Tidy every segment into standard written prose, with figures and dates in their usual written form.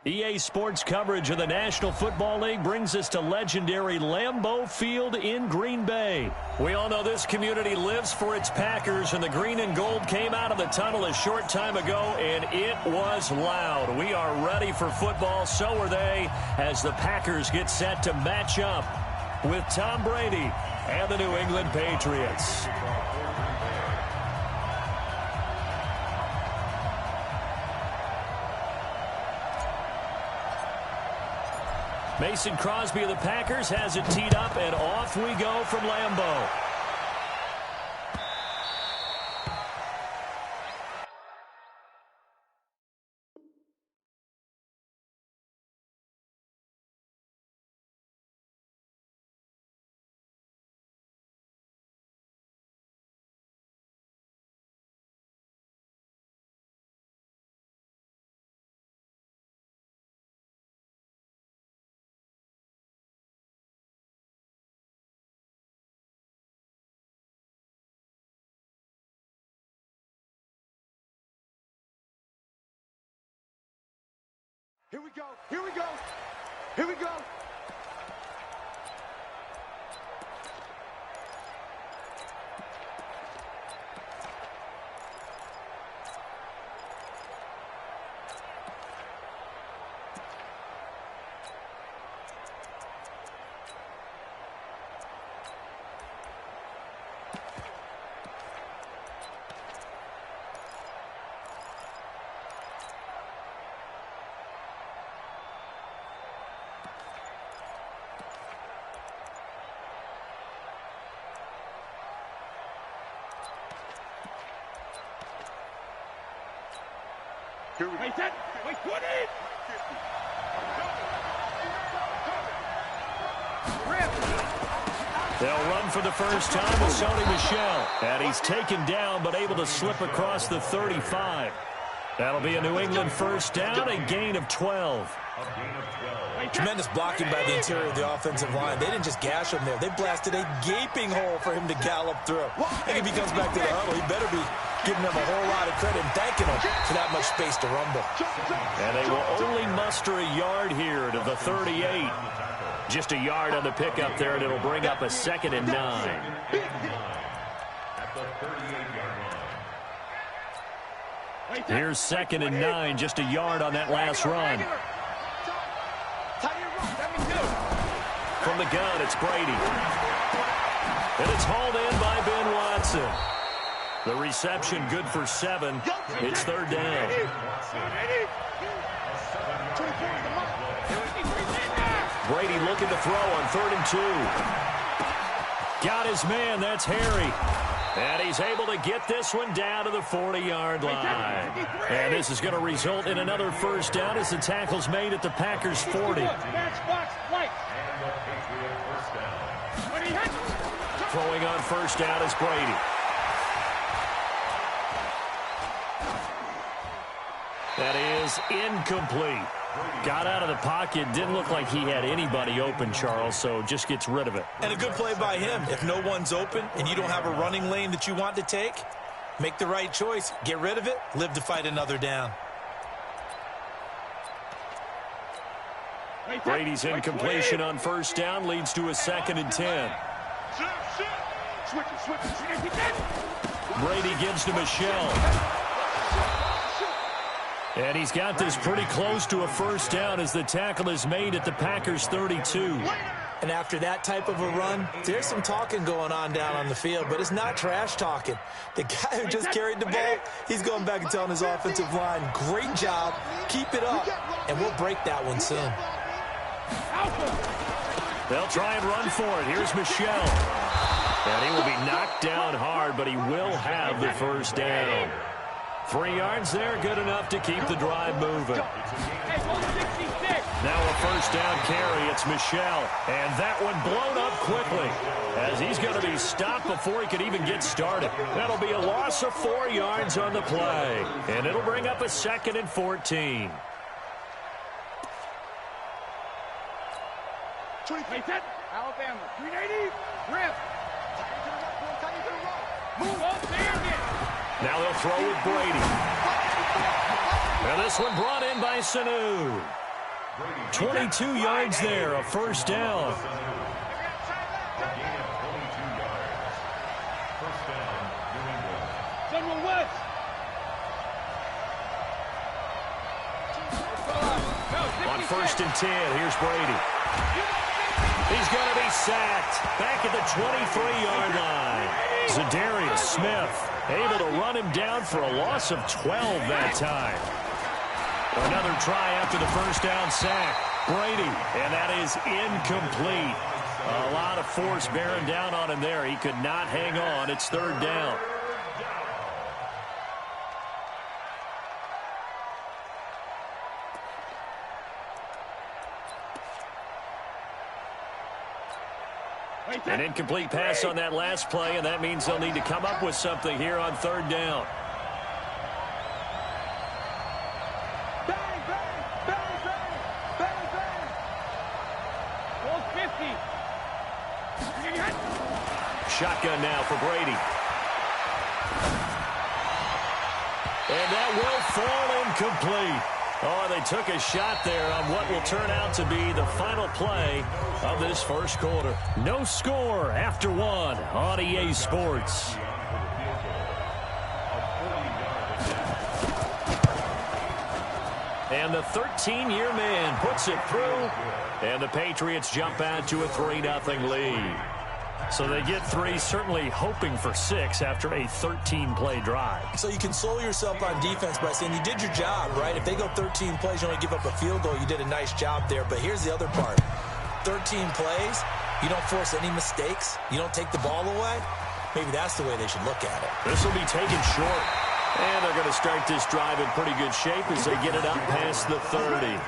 EA Sports coverage of the National Football League brings us to legendary Lambeau Field in Green Bay. We all know this community lives for its Packers, and the green and gold came out of the tunnel a short time ago, and it was loud. We are ready for football, so are they, as the Packers get set to match up with Tom Brady and the New England Patriots. Mason Crosby of the Packers has it teed up, and off we go from Lambeau. Here we go. Here we go. Here we go. Wait, set. Wait, 20. They'll run for the first time with Sony Michel. And he's taken down, but able to slip across the 35. That'll be a New England first down, a gain of 12. Tremendous blocking by the interior of the offensive line. They didn't just gash him there. They blasted a gaping hole for him to gallop through. I think if he comes back to the huddle, he better be giving them a whole lot of credit and thanking them for that much space to rumble. And they will only muster a yard here to the 38. Just a yard on the pickup there, and it'll bring up a 2nd and 9. Here's 2nd and 9, just a yard on that last run. From the gun, it's Brady. And it's hauled in by Ben Watson. The reception good for 7. It's 3rd down. Brady looking to throw on 3rd and 2. Got his man, that's Harry. And he's able to get this one down to the 40-yard line. And this is going to result in another first down as the tackle's made at the Packers' 40. Throwing on first down is Brady. That is incomplete. Got out of the pocket. Didn't look like he had anybody open, Charles, so just gets rid of it. And a good play by him. If no one's open and you don't have a running lane that you want to take, make the right choice. Get rid of it. Live to fight another down. Brady's incompletion on first down leads to a 2nd and 10. Brady gives to Michel. And he's got this pretty close to a first down as the tackle is made at the Packers' 32. And after that type of a run, there's some talking going on down on the field, but it's not trash talking. The guy who just carried the ball, he's going back and telling his offensive line, great job, keep it up, and we'll break that one soon. They'll try and run for it. Here's Michel. And he will be knocked down hard, but he will have the first down. 3 yards there, good enough to keep the drive moving. Now a first down carry, it's Michel. And that one blown up quickly as he's going to be stopped before he could even get started. That'll be a loss of 4 yards on the play. And it'll bring up a 2nd and 14. Alabama, 380, rip. Move up there. Now they'll throw with Brady. And this one brought in by Sanu. 22 yards there, a first down. On 1st and 10, here's Brady. He's going to be sacked back at the 23-yard line. Zadarius Smith able to run him down for a loss of 12 that time. Another try after the first down sack. Brady, and that is incomplete. A lot of force bearing down on him there. He could not hang on. It's 3rd down. An incomplete pass on that last play, and that means they'll need to come up with something here on 3rd down. Bang, bang, bang, bang, bang, bang. Ball 50. Shotgun now for Brady. And that will fall incomplete. Oh, they took a shot there on what will turn out to be the final play of this first quarter. No score after 1 on EA Sports. And the 13-year man puts it through, and the Patriots jump out to a 3-0 lead. So they get 3, certainly hoping for 6 after a 13-play drive. So you console yourself on defense by saying you did your job, right? If they go 13 plays, you only give up a field goal, you did a nice job there. But here's the other part. 13 plays, you don't force any mistakes, you don't take the ball away. Maybe that's the way they should look at it. This will be taken short. And they're going to start this drive in pretty good shape as they get it up past the 30.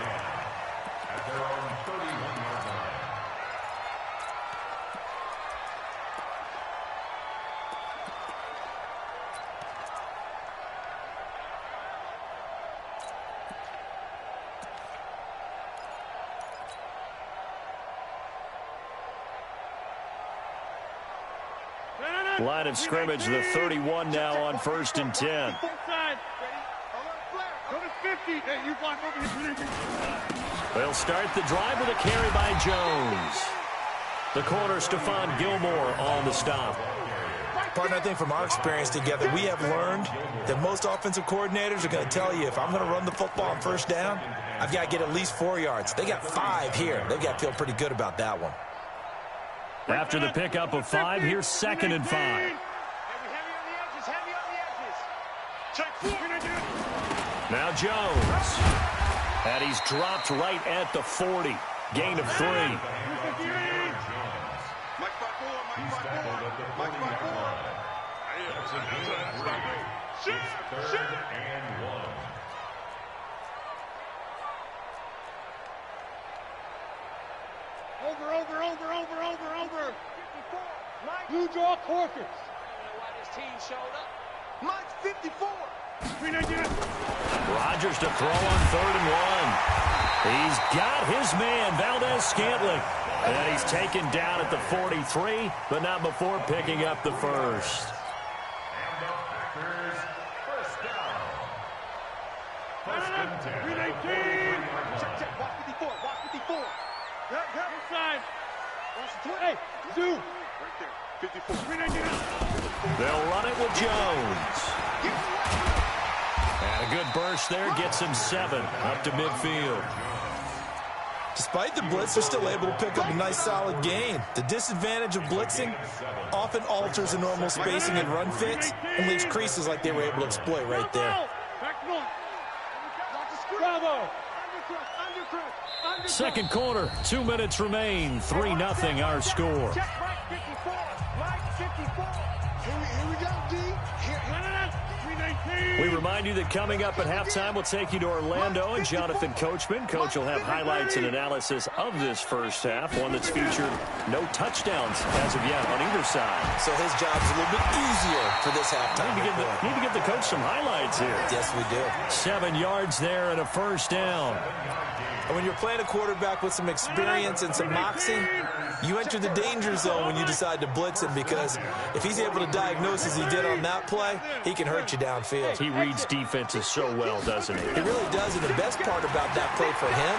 Line of scrimmage, the 31 now on 1st and 10. They'll start the drive with a carry by Jones. The corner, Stephon Gilmore, on the stop. Partner, I think from our experience together, we have learned that most offensive coordinators are going to tell you, if I'm going to run the football on 1st down, I've got to get at least 4 yards. They got 5 here. They've got to feel pretty good about that one. After the pickup of 5, here's 2nd and 5. Now Jones. And he's dropped right at the 40. Gain of 3. Over. Blue jaw Corkers. I don't know why this team showed up. Mike's 54. Rodgers to throw on 3rd and 1. He's got his man, Valdez-Scantling. And he's taken down at the 43, but not before picking up the first. Check. Watch 54. Inside. Hey, Zoo. Right there. 54. They'll run it with Jones. And a good burst there gets him 7 up to midfield. Despite the blitz, they're still able to pick up a nice solid gain. The disadvantage of blitzing often alters the normal spacing and run fits and leaves creases like they were able to exploit right there. Bravo. Second quarter, 2 minutes remain. 3-0 our score. Check Mike 54. Mike 54. Here we go, D. We remind you that coming up at halftime, we'll take you to Orlando and Jonathan Coachman. Coach will have highlights and analysis of this first half, one that's featured no touchdowns as of yet on either side. So his job's a little bit easier for this halftime. Need to give the coach some highlights here. Yes, we do. 7 yards there and a first down. And when you're playing a quarterback with some experience and some moxie, you enter the danger zone when you decide to blitz him, because if he's able to diagnose as he did on that play, he can hurt you downfield. He reads defenses so well, doesn't he? He really does, and the best part about that play for him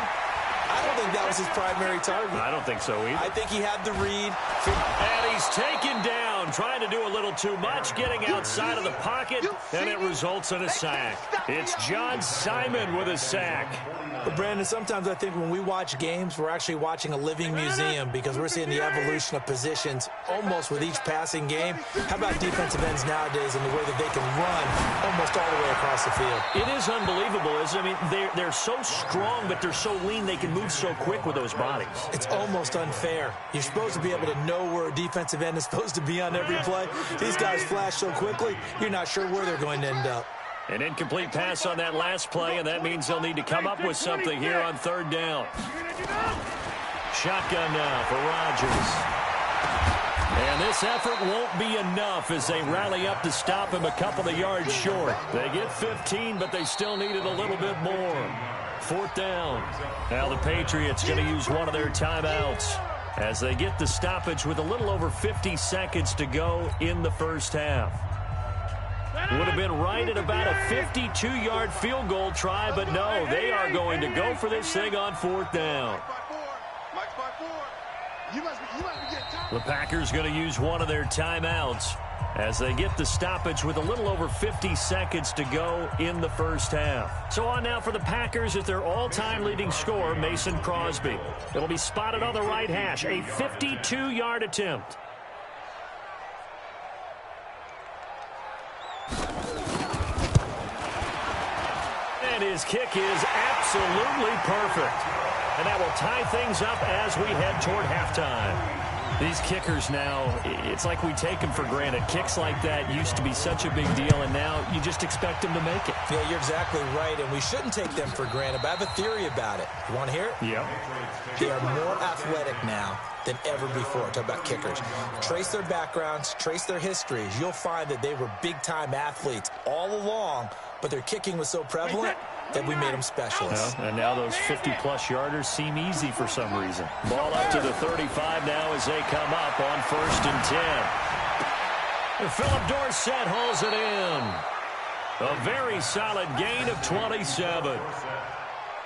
I don't think that was his primary target. I don't think so either. I think he had the read. And he's taken down, trying to do a little too much, getting outside of the pocket, and it results in a sack. It's John Simon with a sack. But, Brandon, sometimes I think when we watch games, we're actually watching a living museum because we're seeing the evolution of positions almost with each passing game. How about defensive ends nowadays and the way that they can run almost all the way across the field? It is unbelievable, isn't it? I mean, they're so strong, but they're so lean, they can move so quick with those bodies. It's almost unfair. You're supposed to be able to know where a defensive end is supposed to be on every play. These guys flash so quickly, you're not sure where they're going to end up. An incomplete pass on that last play, and that means they'll need to come up with something here on third down. Shotgun now for Rodgers. And this effort won't be enough as they rally up to stop him a couple of yards short. They get 15, but they still needed a little bit more. Fourth down. Now the Patriots going to use one of their timeouts as they get the stoppage with a little over 50 seconds to go in the first half. Would have been right at about a 52-yard field goal try, but no, they are going to go for this thing on fourth down. The Packers going to use one of their timeouts as they get the stoppage with a little over 50 seconds to go in the first half. So on now for the Packers is their all-time leading scorer, Mason Crosby. It'll be spotted on the right hash, a 52-yard attempt. And his kick is absolutely perfect. And that will tie things up as we head toward halftime. These kickers now, it's like we take them for granted. Kicks like that used to be such a big deal, and now you just expect them to make it. Yeah, you're exactly right, and we shouldn't take them for granted, but I have a theory about it. You want to hear it? Yep. They are more athletic now than ever before. Talk about kickers. Trace their backgrounds, trace their histories. You'll find that they were big-time athletes all along, but their kicking was so prevalent that we made them specialists. And now those 50-plus yarders seem easy for some reason. Ball up to the 35 now as they come up on 1st and 10. Philip Dorsett hauls it in. A very solid gain of 27.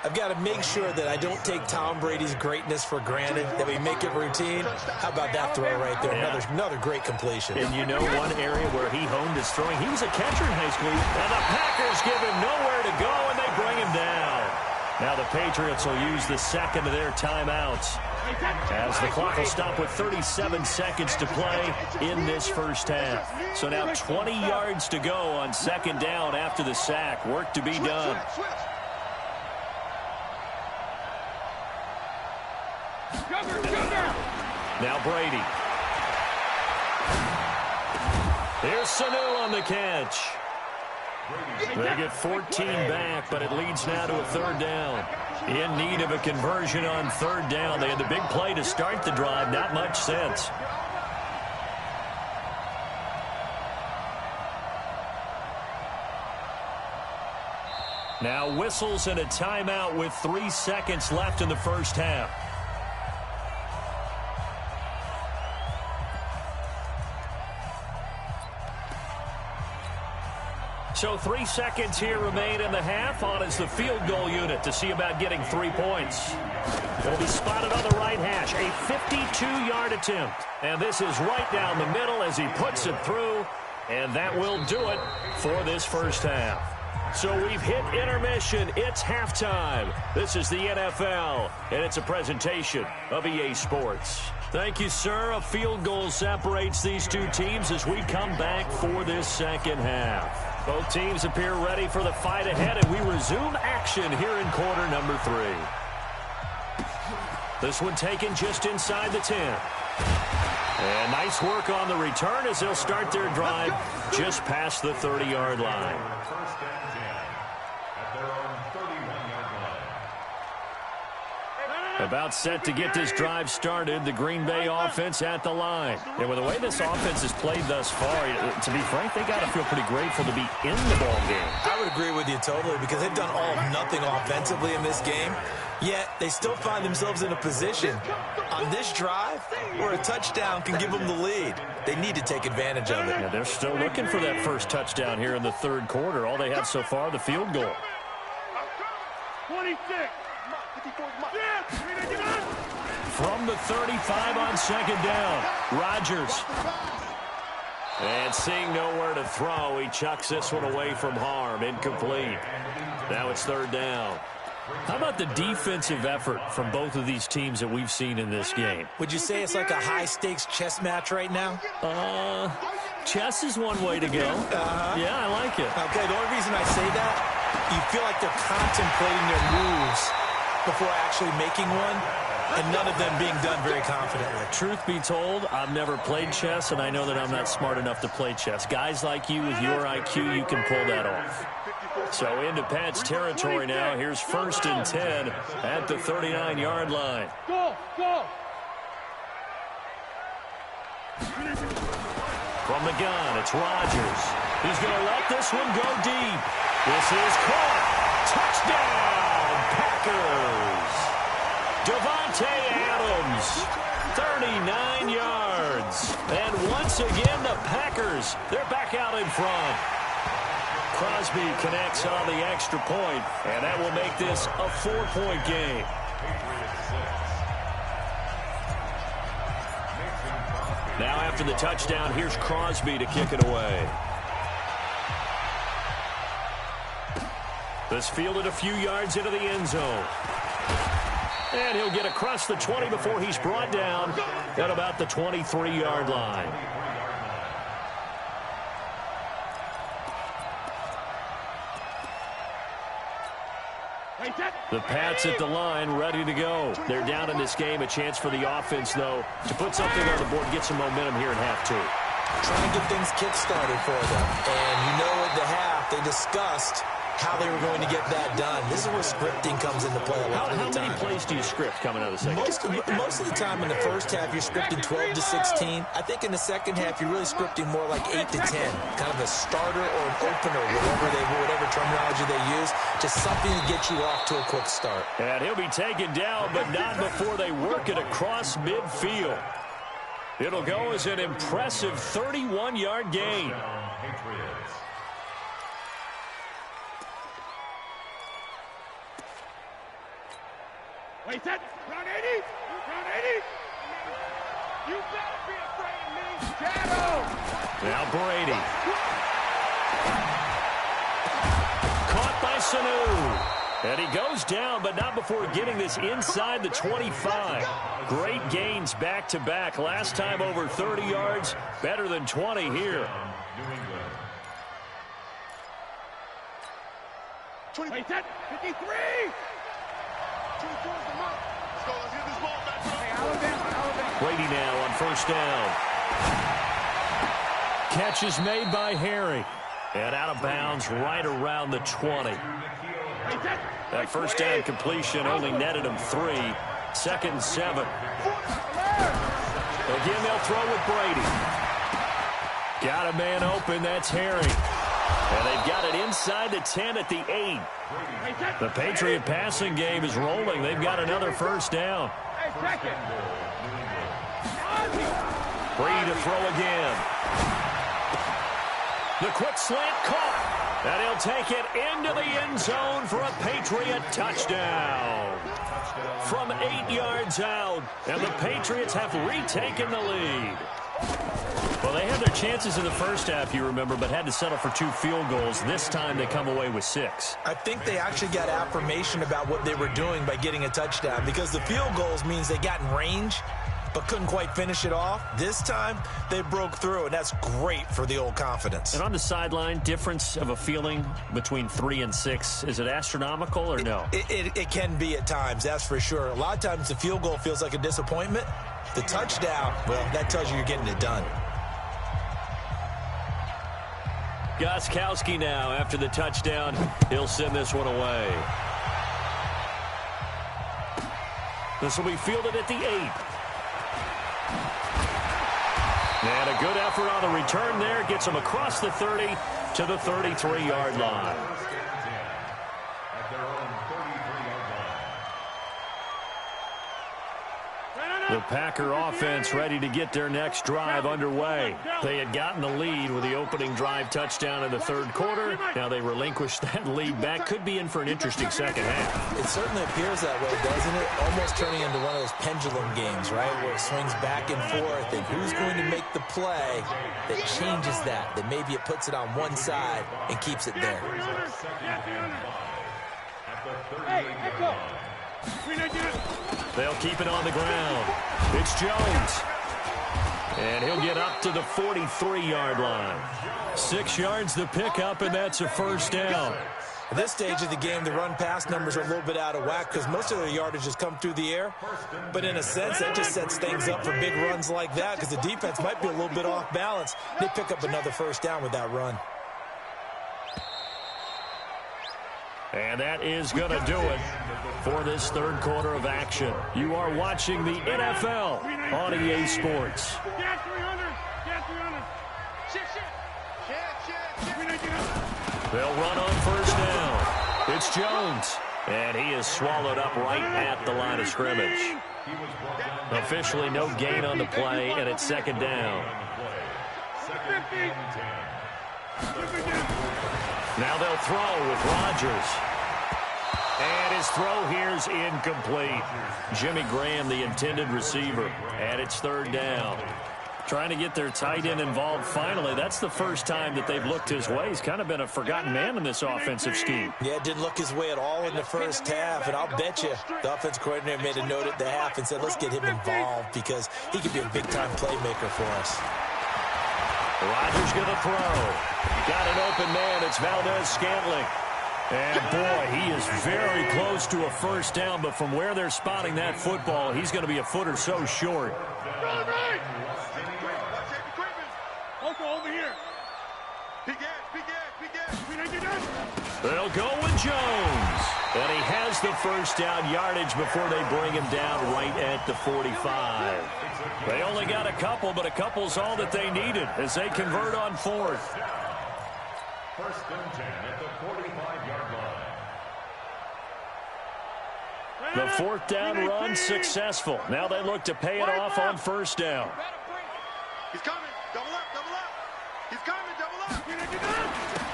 I've got to make sure that I don't take Tom Brady's greatness for granted, that we make it routine. How about that throw right there? Yeah. Another great completion. And you know one area where he honed his throwing, he was a catcher in high school. And the Packers give him nowhere to go, and they bring him down. Now the Patriots will use the second of their timeouts as the clock will stop with 37 seconds to play in this first half. So now 20 yards to go on second down after the sack. Work to be done. Now Brady. Here's Sanu on the catch. They get 14 back, but it leads now to a third down. In need of a conversion on third down. They had the big play to start the drive. Not much sense. Now whistles and a timeout with 3 seconds left in the first half. So 3 seconds here remain in the half. On is the field goal unit to see about getting 3 points. It'll be spotted on the right hash. A 52-yard attempt. And this is right down the middle as he puts it through. And that will do it for this first half. So we've hit intermission. It's halftime. This is the NFL, and it's a presentation of EA Sports. Thank you, sir. A field goal separates these two teams as we come back for this second half. Both teams appear ready for the fight ahead, and we resume action here in quarter number 3. This one taken just inside the 10. And nice work on the return as they'll start their drive just past the 30-yard line. About set to get this drive started, the Green Bay offense at the line. And with the way this offense has played thus far, to be frank, they got to feel pretty grateful to be in the ball game. I would agree with you totally because they've done all of nothing offensively in this game, yet they still find themselves in a position on this drive where a touchdown can give them the lead. They need to take advantage of it. Yeah, they're still looking for that first touchdown here in the third quarter. All they have so far, the field goal. 26. From the 35 on second down, Rodgers. And seeing nowhere to throw, he chucks this one away from harm. Incomplete. Now it's third down. How about the defensive effort from both of these teams that we've seen in this game? Would you say it's like a high-stakes chess match right now? Chess is one way to go. Yeah, I like it. Okay, the only reason I say that, you feel like they're contemplating their moves before actually making one, and none of them being done very confidently. Truth be told, I've never played chess, and I know that I'm not smart enough to play chess. Guys like you with your IQ, you can pull that off. So into Pat's territory now. Here's 1st and 10 at the 39-yard line. Go! From the gun, it's Rodgers. He's going to let this one go deep. This is caught. Touchdown, Packers. Davante Adams, 39 yards. And once again, the Packers, they're back out in front. Crosby connects on the extra point, and that will make this a 4-point game. Now after the touchdown, here's Crosby to kick it away. This fielded a few yards into the end zone. And he'll get across the 20 before he's brought down at about the 23-yard line. The Pats at the line, ready to go. They're down in this game. A chance for the offense, though, to put something on the board, get some momentum here in half two. Trying to get things kick-started for them. And you know at the half, they discussed how they were going to get that done. This is where scripting comes into play a lot of the time. How many plays do you script coming out of the second? Most of the time in the first half, you're scripting 12 to 16. I think in the second half, you're really scripting more like 8 to 10. Kind of a starter or an opener, whatever terminology they use. Just something to get you off to a quick start. And he'll be taken down, but not before they work it across midfield. It'll go as an impressive 31-yard gain. Wait, set. Round 80. Round 80. You better be afraid of me. Shadow. Now Brady. Caught by Sanu. And he goes down, but not before getting this inside the 25. Great gains back-to-back. Last time over 30 yards. Better than 20 here. Wait, set. 53. Brady now on first down. Catch is made by Harry. And out of bounds right around the 20. That first down completion only netted him 3. 2nd and 7. Again, they'll throw with Brady. Got a man open. That's Harry. And they've got it inside the 10 at the 8. The Patriot passing game is rolling. They've got another first down. Brady to throw again. The quick slant caught. And he'll take it into the end zone for a Patriot touchdown. From 8 yards out. And the Patriots have retaken the lead. Well, they had their chances in the first half, you remember, but had to settle for 2 field goals. This time they come away with 6. I think they actually got affirmation about what they were doing by getting a touchdown, because the field goals means they got in range but couldn't quite finish it off. This time they broke through, and that's great for the old confidence. And on the sideline, difference of a feeling between 3 and 6, is it astronomical or no? It can be at times, that's for sure. A lot of times the field goal feels like a disappointment. The touchdown, well, that tells you you're getting it done. Gostkowski now, after the touchdown, he'll send this one away. This will be fielded at the 8. And a good effort on the return there. Gets him across the 30 to the 33-yard line. No. The Packer offense ready to get their next drive underway. They had gotten the lead with the opening drive touchdown in the third quarter. Now they relinquished that lead back. Could be in for an interesting second half. It certainly appears that way, doesn't it? Almost turning into one of those pendulum games, right, where it swings back and forth, and who's going to make the play that changes that maybe it puts it on one side and keeps it there. They'll keep it on the ground. It's Jones. And he'll get up to the 43-yard line. 6 yards the pickup, and that's a first down. At this stage of the game, the run-pass numbers are a little bit out of whack because most of their yardage has come through the air. But in a sense, that just sets things up for big runs like that because the defense might be a little bit off balance. They pick up another first down with that run. And that is going to do it for this third quarter of action. You are watching the NFL on EA Sports. They'll run on first down. It's Jones. And he is swallowed up right at the line of scrimmage. Officially no gain on the play, and it's second down. Now they'll throw with Rodgers. And his throw here's incomplete. Jimmy Graham, the intended receiver. And it's third down. Trying to get their tight end involved finally. That's the first time that they've looked his way. He's kind of been a forgotten man in this offensive scheme. Yeah, didn't look his way at all in the first half. And I'll bet you the offensive coordinator made a note at the half and said, let's get him involved because he could be a big-time playmaker for us. Rodgers going to throw. Got an open man. It's Valdez-Scantling. And, boy, he is very close to a first down. But from where they're spotting that football, he's going to be a foot or so short. They'll go with Jones. And he has the first down yardage before they bring him down right at the 45. They only got a couple, but a couple's all that they needed as they convert on fourth. First and 10 at the 45-yard line. The fourth down run successful. Now they look to pay it off on first down. He's coming. Double up, double up. He's coming, double up.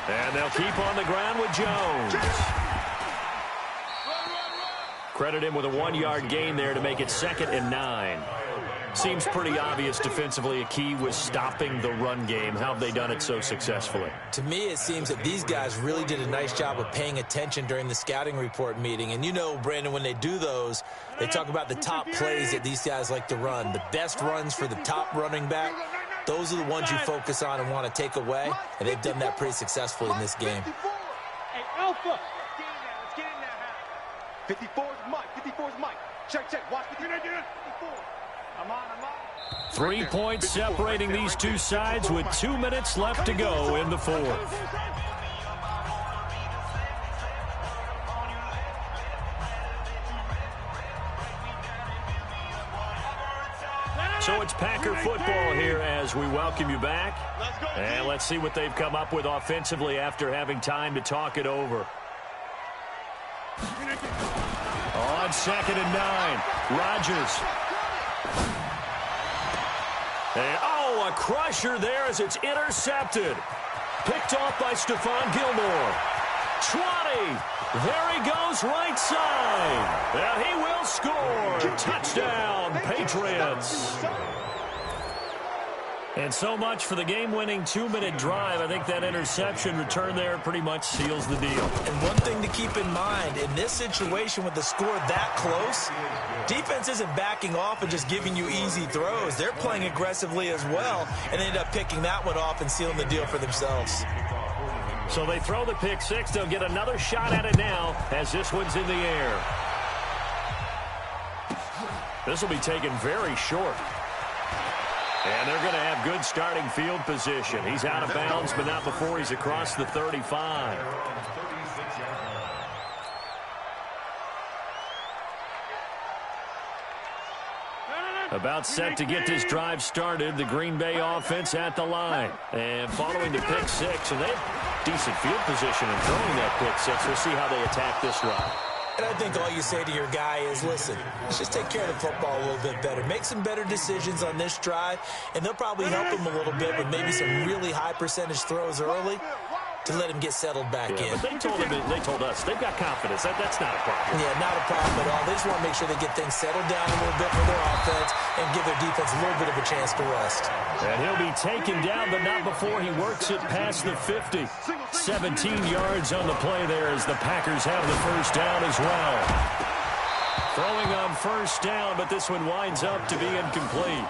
And they'll keep on the ground with Jones. Credit him with a 1-yard gain there to make it 2nd and 9. Seems pretty obvious defensively a key was stopping the run game. How have they done it so successfully? To me, it seems that these guys really did a nice job of paying attention during the scouting report meeting. And you know, Brandon, when they do those, they talk about the top plays that these guys like to run. The best runs for the top running back, those are the ones you focus on and want to take away. And they've done that pretty successfully in this game. Hey, Alpha. Let's get in there. 54's Mike. 54's Mike. Check, check. Watch the 54. I'm on. 3 points separating these two sides with 2 minutes left to go in the fourth. So it's Packer football here as we welcome you back. And let's see what they've come up with offensively after having time to talk it over. On 2nd and 9, Rodgers. And, a crusher there as it's intercepted. Picked off by Stephon Gilmore. 20. There he goes, right side. And he will score. Touchdown, Patriots. And so much for the game-winning 2-minute drive. I think that interception return there pretty much seals the deal. And one thing to keep in mind, in this situation with the score that close, defense isn't backing off and just giving you easy throws. They're playing aggressively as well and end up picking that one off and sealing the deal for themselves. So they throw the pick six. They'll get another shot at it now as this one's in the air. This will be taken very short. And they're going to have good starting field position. He's out of bounds, but not before he's across the 35. About set to get this drive started, the Green Bay offense at the line. And following the pick six, and they have decent field position in throwing that pick six. We'll see how they attack this drive. And I think all you say to your guy is, listen, let's just take care of the football a little bit better. Make some better decisions on this drive, and they'll probably help him a little bit with maybe some really high percentage throws early to let him get settled back in. But they told us they've got confidence. That's not a problem. Yeah, not a problem at all. They just want to make sure they get things settled down a little bit for their offense and give their defense a little bit of a chance to rest. And he'll be taken down, but not before he works it past the 50. 17 yards on the play there as the Packers have the first down as well. Throwing on first down, but this one winds up to be incomplete.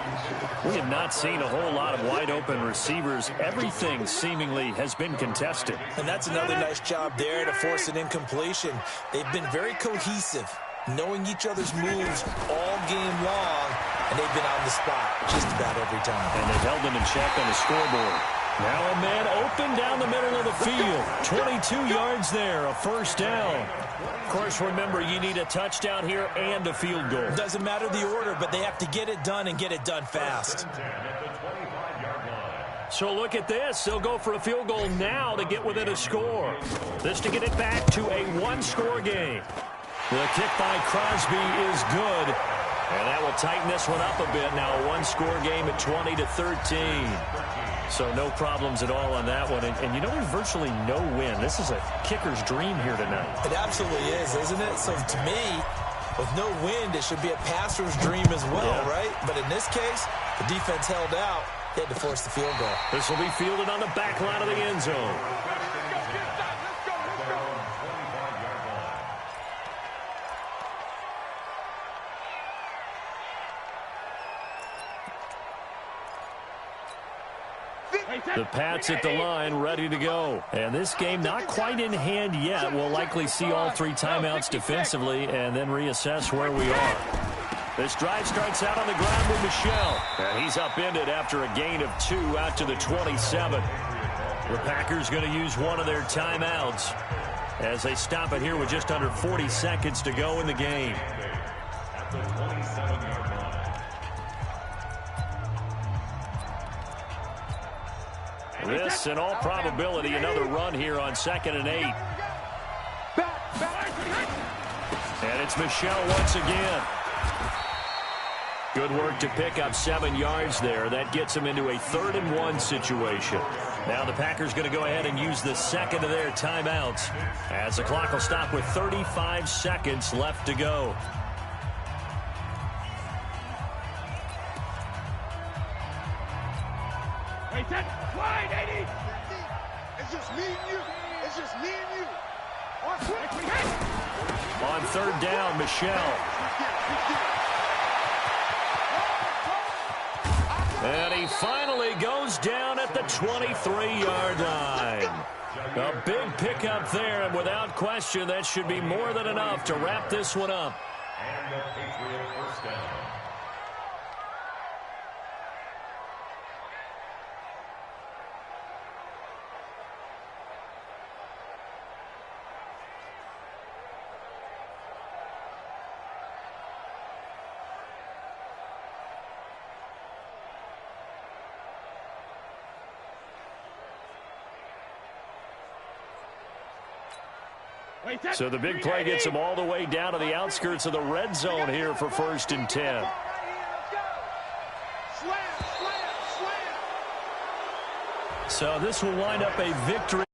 We have not seen a whole lot of wide-open receivers. Everything seemingly has been contested. And that's another nice job there to force an incompletion. They've been very cohesive, knowing each other's moves all game long, and they've been on the spot just about every time. And they've held them in check on the scoreboard. Now a man open down the middle of the field. 22 yards there, a first down. Of course, remember, you need a touchdown here and a field goal. Doesn't matter the order, but they have to get it done and get it done fast. So look at this. They'll go for a field goal now to get within a score. This to get it back to a one-score game. The kick by Crosby is good. And that will tighten this one up a bit. Now a one-score game at 20-13. So no problems at all on that one. And you know, there's virtually no win. This is a kicker's dream here tonight. It absolutely is, isn't it? So to me, with no wind, it should be a passer's dream as well, right? But in this case, the defense held out. They had to force the field goal. This will be fielded on the back line of the end zone. The Pats at the line, ready to go. And this game not quite in hand yet. We'll likely see all three timeouts defensively and then reassess where we are. This drive starts out on the ground with Michel. And he's upended after a gain of 2 out to the 27. The Packers going to use one of their timeouts as they stop it here with just under 40 seconds to go in the game. At the 27-yard line. This, in all probability, another run here on 2nd and 8. And it's Michel once again. Good work to pick up 7 yards there. That gets him into a 3rd and 1 situation. Now the Packers going to go ahead and use the second of their timeouts as the clock will stop with 35 seconds left to go. Wait, that's wide, 80. It's just me and you. It's just me and you. On 3rd down, Michel. And he finally goes down at the 23-yard line. A big pickup there, and without question, that should be more than enough to wrap this one up. And the Patriot first down. So the big play gets them all the way down to the outskirts of the red zone here for 1st and 10. So this will wind up a victory.